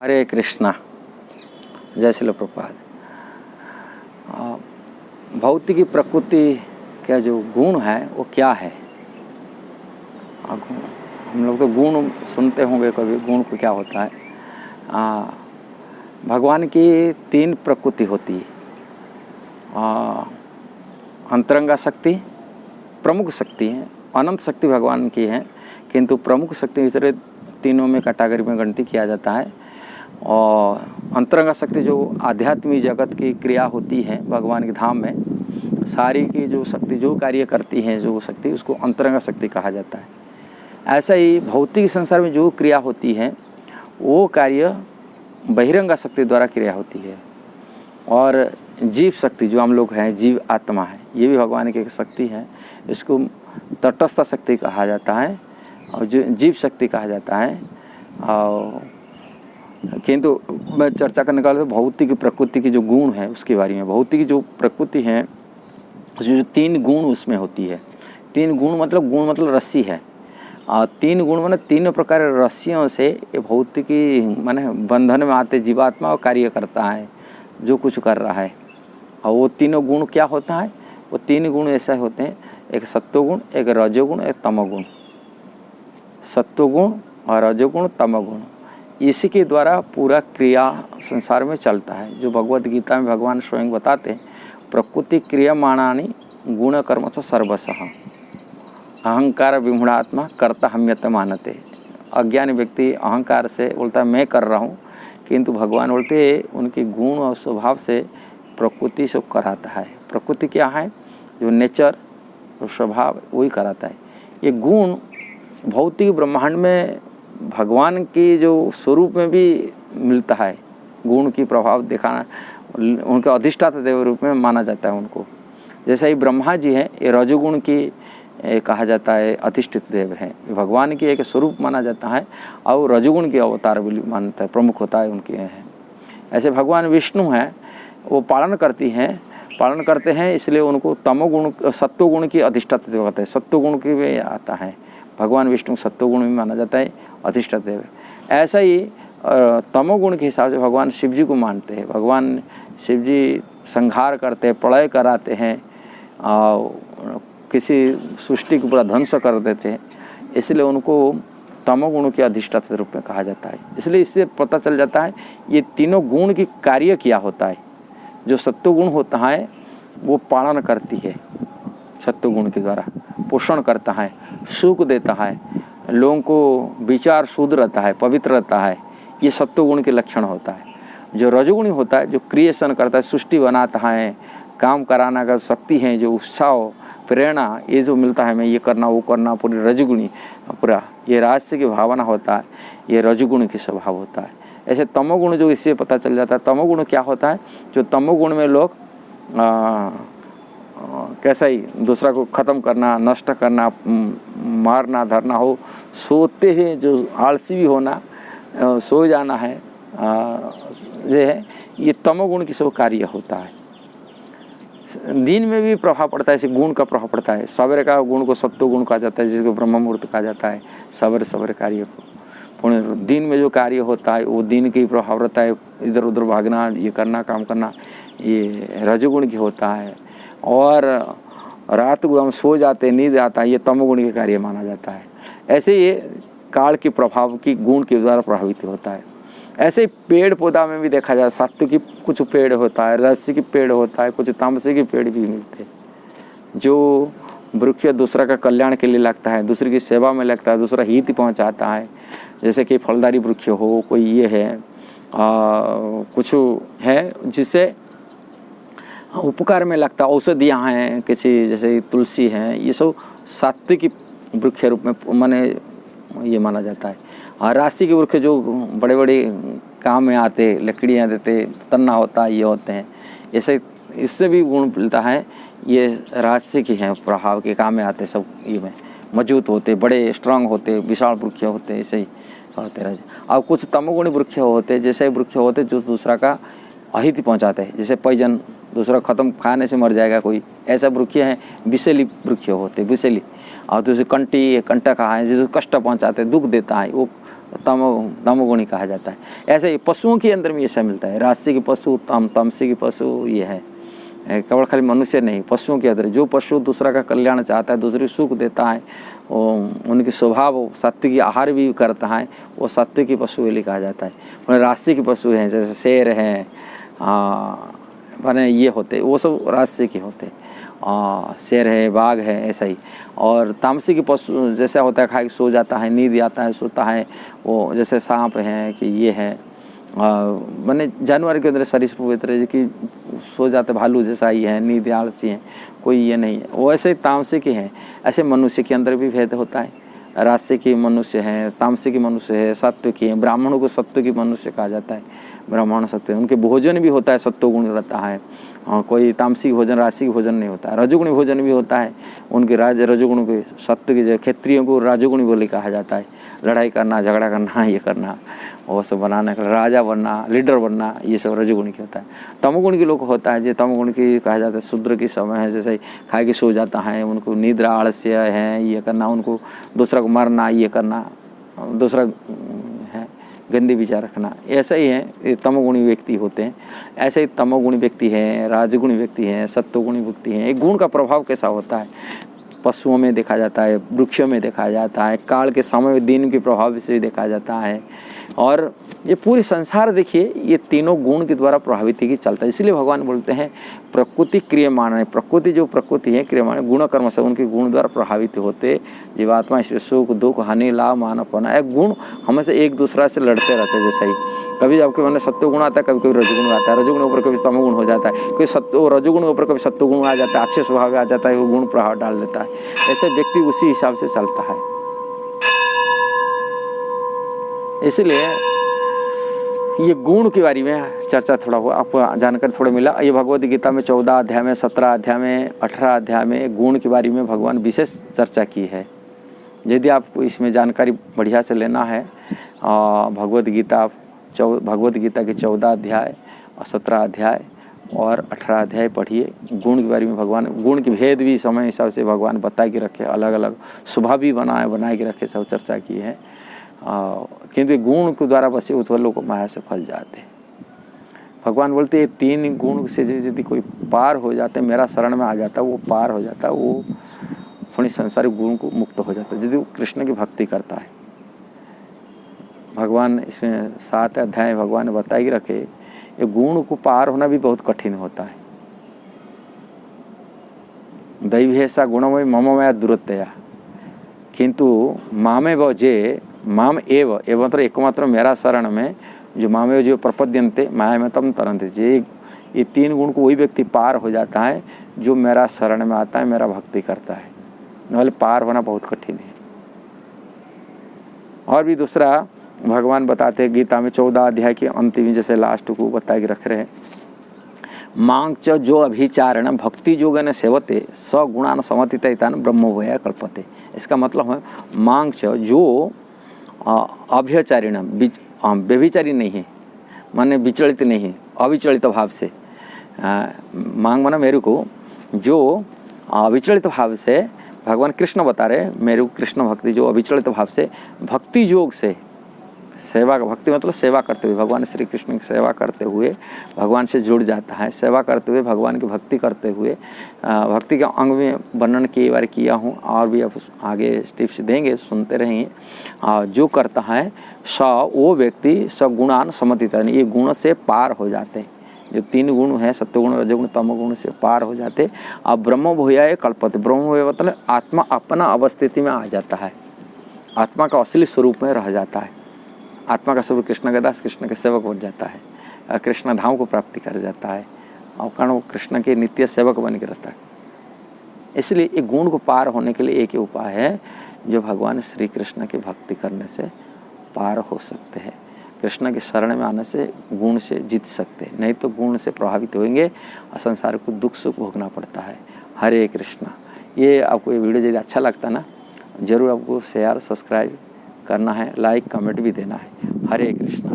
हरे कृष्णा। जय श्री प्रभुपाद। भौतिकी प्रकृति का जो गुण है वो क्या है? हम लोग तो गुण सुनते होंगे कभी, गुण को क्या होता है। भगवान की 3 प्रकृति होती है। अंतरंगा शक्ति, प्रमुख शक्ति है, अनंत शक्ति भगवान की है, किंतु प्रमुख शक्ति इस तरह तीनों में कैटेगरी में गिनती किया जाता है। और अंतरंगा शक्ति जो आध्यात्मिक जगत की क्रिया होती है भगवान के धाम में, सारी की जो शक्ति जो कार्य करती है, जो शक्ति, उसको अंतरंगा शक्ति कहा जाता है। ऐसा ही भौतिक संसार में जो क्रिया होती है वो कार्य बहिरंगा शक्ति द्वारा क्रिया होती है। और जीव शक्ति जो हम लोग हैं, जीव आत्मा है, ये भी भगवान की एक शक्ति है। इसको तटस्थ शक्ति कहा जाता है और जो जीव शक्ति कहा जाता है। और किंतु मैं चर्चा करने का तो भौतिक प्रकृति की जो गुण है उसके बारे में। भौतिक जो प्रकृति है उसमें जो 3 गुण उसमें होती है। 3 गुण मतलब रस्सी है। और 3 गुण माने 3 प्रकार रस्सियों से ये भौतिकी माने बंधन में आते जीवात्मा और कार्य करता है, जो कुछ कर रहा है। और वो 3 गुण क्या होता है? वो 3 गुण ऐसे होते हैं, एक सत्वगुण, एक रजोगुण, एक तमोगुण। सत्वगुण और रजोगुण, तमोगुण, इसी के द्वारा पूरा क्रिया संसार में चलता है। जो भगवद गीता में भगवान स्वयं बताते हैं, प्रकृति क्रियमाणानि गुण कर्म च सर्वशः अहंकार विमूढ़ात्मा कर्ता हम्यत मानते। अज्ञानी व्यक्ति अहंकार से बोलता है मैं कर रहा हूँ, किंतु भगवान बोलते उनके गुण और स्वभाव से प्रकृति से कराता है। प्रकृति क्या है? जो नेचर, जो स्वभाव, वही कराता है। ये गुण भौतिक ब्रह्मांड में भगवान की जो स्वरूप में भी मिलता है। गुण की प्रभाव दिखाना, उनके अधिष्ठाता देव रूप में माना जाता है उनको। जैसे ही ब्रह्मा जी हैं, ये रजोगुण की कहा जाता है, अधिष्ठित देव है, भगवान की एक स्वरूप माना जाता है। और रजोगुण के अवतार भी मानता है, प्रमुख होता है उनके हैं। ऐसे भगवान विष्णु हैं, वो पालन करते हैं, इसलिए उनको तमोगुण सत्वगुण की अधिष्ठाता देव कहते हैं। सत्वगुण की भी आता है, भगवान विष्णु सत्वगुण में माना जाता है, अधिष्ठाता देव। ऐसा ही तमोगुण के हिसाब से भगवान शिव जी को मानते हैं। भगवान शिव जी संहार करते हैं, प्रलय कराते हैं और किसी सृष्टि को पूरा ध्वंस कर देते हैं, इसलिए उनको तमोगुण के अधिष्ठाता रूप में कहा जाता है। इसलिए इससे पता चल जाता है ये तीनों गुण की कार्य क्या होता है। जो सत्वगुण होता है वो पालन करती है, सत्वगुण के द्वारा पोषण करता है, सुख देता है, लोगों को विचार शुद्ध रहता है, पवित्र रहता है, ये सत्वगुण के लक्षण होता है। जो रजोगुणी होता है, जो क्रिएशन करता है, सृष्टि बनाता है, काम कराना का शक्ति है, जो उत्साह प्रेरणा ये जो मिलता है, मैं ये करना वो करना, पूरी रजोगुणी पूरा ये राजस्य की भावना होता है, ये रजोगुण की स्वभाव होता है। ऐसे तमोगुण जो इससे पता चल जाता है। तमोगुण क्या होता है? जो तमोगुण में लोग कैसा ही दूसरा को ख़त्म करना, नष्ट करना, मारना धरना हो, सोते हैं जो आलसी भी होना, सो जाना है, जो है ये तमोगुण की सब कार्य होता है। दिन में भी प्रभाव पड़ता है, इसे गुण का प्रभाव पड़ता है। सवेरे का गुण को सत्व गुण कहा जाता है, जिसको ब्रह्म मुहूर्त कहा जाता है। सवेरे कार्य को पुण्य, दिन में जो कार्य होता है वो दिन के ही प्रभाव रहता है। इधर उधर भागना, ये करना, काम करना, ये रजोगुण की होता है। और रात को हम सो जाते, नींद आता है, ये तमोगुण के कार्य माना जाता है। ऐसे ये काल के प्रभाव की गुण के द्वारा प्रभावित होता है। ऐसे ही पेड़ पौधा में भी देखा जाए, सात्विक की कुछ पेड़ होता है, रजसी की पेड़ होता है, कुछ तामसी के पेड़ भी मिलते हैं। जो वृक्ष दूसरा का कल्याण के लिए लगता है, दूसरे की सेवा में लगता है, दूसरा हित पहुंचाता है। जैसे कि फलदारी वृक्ष हो, कोई ये है, कुछ है जिससे उपकार में लगता है। औषधियाँ हैं किसी, जैसे तुलसी हैं, ये सब सात्विक वृक्ष रूप में माने ये माना जाता है। और राशि के वृक्ष जो बड़े बड़े काम में आते, लकड़ियाँ देते, तन्ना होता है, ये होते हैं। ऐसे इससे भी गुण मिलता है, ये राशि की हैं, प्रभाव के काम में आते, सब ये में मजबूत होते, बड़े स्ट्रांग होते, विशाल वृक्ष होते, ऐसे ही होते रहे। और कुछ तमोगुणी वृक्ष होते, जैसे वृक्ष होते जो दूसरा का अहित पहुँचाते हैं, जैसे पॉइजन, दूसरा खत्म खाने से मर जाएगा कोई, ऐसा वृक्ष है। विषैली वृक्ष होते, विषैली। और दूसरे कंटक है, जिसको कष्ट पहुँचाते, दुख देता है, वो तमोगुणी कहा जाता है। ऐसे ही पशुओं के अंदर भी ऐसा मिलता है, राजसी के पशु, तामसी के पशु, ये है। केवल खाली मनुष्य नहीं, पशुओं के अंदर जो पशु दूसरा का कल्याण चाहता है, दूसरे सुख देता है, वो उनके स्वभाव सात्विक आहार भी करता है, वो सात्विक पशु वाली कहा जाता है। राजसी के पशु हैं, जैसे शेर हैं, माने ये होते, वो सब राजसी के होते, शेर है, बाघ है, ऐसा ही। और तामसी के पशु जैसा होता है, खा के सो जाता है, नींद आता है, सोता है, वो जैसे सांप हैं कि ये है, माने जानवर के अंदर शरीर पवित्र कि सो जाते, भालू जैसा ही है, नींद आलसी है, कोई ये नहीं है, वो ऐसे तामसी के हैं। ऐसे मनुष्य के अंदर भी भेद होता है, राजसी की मनुष्य हैं, तामसी की मनुष्य है, सत्व की है। ब्राह्मणों को सत्व की मनुष्य कहा जाता है, ब्राह्मण सत्व। उनके भोजन भी होता है, सत्वगुण रहता है, कोई तामसिक भोजन राजसिक भोजन नहीं होता है। रजोगुणी भोजन भी होता है, उनके रजोगुण के सत्व के, जो क्षत्रियों को रजोगुणी बोली कहा जाता है। लड़ाई करना, झगड़ा करना, ये करना, वो सब बनाने का, राजा बनना, लीडर बनना, ये सब रजोगुणी की होता है। तमोगुण के लोग होता है, जो तमोगुण की कहा जाता है शूद्र की समय है, जैसे खाए के सो जाता है, उनको निद्रा आलस्य है, ये करना, उनको दूसरा को मारना, ये करना, दूसरा है गंदी विचार रखना, ऐसा ही है। ये तमोगुणी व्यक्ति होते हैं। ऐसे ही तमोगुणी व्यक्ति हैं, राजगुणी व्यक्ति हैं, सत्वगुणी व्यक्ति हैं। एक गुण का प्रभाव कैसा होता है, पशुओं में देखा जाता है, वृक्षों में देखा जाता है, काल के समय में दिन के प्रभाव से भी देखा जाता है। और ये पूरी संसार देखिए, ये तीनों गुण के द्वारा प्रभावित ही चलता है। इसलिए भगवान बोलते हैं प्रकृति क्रियमाण है। प्रकृति जो प्रकृति है क्रियमाण, गुण कर्म से उनके गुण द्वारा प्रभावित होते जीवात्मा इसमें सुख दुख हानि लाभ मानवपना, एक गुण हमेशा एक दूसरा से लड़ते रहते हैं। जैसा ही कभी आपके मन में सत्व गुण आता है, कभी कभी रजोगुण आता है, रजोगुण ऊपर कभी तमोगुण हो जाता है, कोई सत्व रजोगुण ऊपर कभी सत्वगुण आ जाता है, अच्छे स्वभाव आ जाता है, वो गुण प्रभाव डाल देता है। ऐसे व्यक्ति उसी हिसाब से चलता है। इसलिए ये गुण के बारे में चर्चा थोड़ा हुआ, आपको जानकारी थोड़ा मिला। ये भगवद गीता में 14 अध्याय में, 17 अध्याय में, 18 अध्याय में गुण के बारे में भगवान विशेष चर्चा की है। यदि आपको इसमें जानकारी बढ़िया से लेना है, भगवद गीता के 14 अध्याय और 17 अध्याय और 18 अध्याय पढ़िए। गुण के बारे में भगवान, गुण के भेद भी समय हिसाब से भगवान बता के रखे, अलग अलग स्वभाव भी बना के रखे, सब चर्चा की है। किंतु गुण के द्वारा बसे उत्पन्न लोग माया से फंस जाते हैं। भगवान बोलते हैं 3 गुण से यदि कोई पार हो जाते, मेरा शरण में आ जाता, वो पार हो जाता, वो अपनी संसारिक गुण को मुक्त हो जाता है, यदि वो कृष्ण की भक्ति करता है। भगवान इसमें 7 अध्याय भगवान ने बता ही रखे, ये गुण को पार होना भी बहुत कठिन होता है। दैवेशा गुणमय मममया दुरतया किंतु मामेव जे माम एव मतलब एकमात्र मेरा शरण में जो मामेव जो प्रपद्यन्ते माया में तम तरन्ते, ये 3 गुण को वही व्यक्ति पार हो जाता है जो मेरा शरण में आता है, मेरा भक्ति करता है। नहले पार होना बहुत कठिन है। और भी दूसरा भगवान बताते हैं गीता में 14 अध्याय के अंतिम, जैसे लास्ट को बता के रख रहे हैं, मांग च जो अभिचारण भक्ति योगेन सेवते स गुणान समतितैतान ब्रह्मभूया कल्पते। इसका मतलब है मांग च जो अभ्यचारिण व्यभिचारी नहीं है, माने विचलित नहीं है, अविचलित भाव से, मांग माना मेरे को, जो अविचलित भाव से भगवान कृष्ण बता रहे मेरे को कृष्ण भक्ति, जो अविचलित भाव से भक्ति योग से सेवा, भक्ति मतलब सेवा करते हुए, भगवान श्री कृष्ण की सेवा करते हुए भगवान से जुड़ जाता है। सेवा करते हुए भगवान की भक्ति करते हुए, भक्ति के अंग में वर्णन कई बार किया हूँ, और भी अब आगे टिप्स देंगे, सुनते रहेंगे। जो करता है वो व्यक्ति सगुणान समतित, ये गुण से पार हो जाते हैं। जो 3 गुण है, सत्वगुण रजोगुण तमोगुण से पार हो जाते। अब ब्रह्म भूयाय कल्पते, ब्रह्म भूया मतलब आत्मा अपना अवस्थिति में आ जाता है, आत्मा का असली स्वरूप में रह जाता है। आत्मा का स्वरूप कृष्ण का दास, कृष्ण के सेवक बन जाता है, कृष्ण धाम को प्राप्ति कर जाता है, और कारण वो कृष्ण के नित्य सेवक बन के रहता है। इसलिए एक गुण को पार होने के लिए एक ही उपाय है, जो भगवान श्री कृष्ण की भक्ति करने से पार हो सकते हैं। कृष्ण के शरण में आने से गुण से जीत सकते हैं, नहीं तो गुण से प्रभावित होंगे और संसार को दुख सुख भोगना पड़ता है। हरे कृष्णा। ये आपको ये वीडियो यदि अच्छा लगता ना, जरूर आपको शेयर सब्सक्राइब करना है, लाइक कमेंट भी देना है। हरे कृष्णा।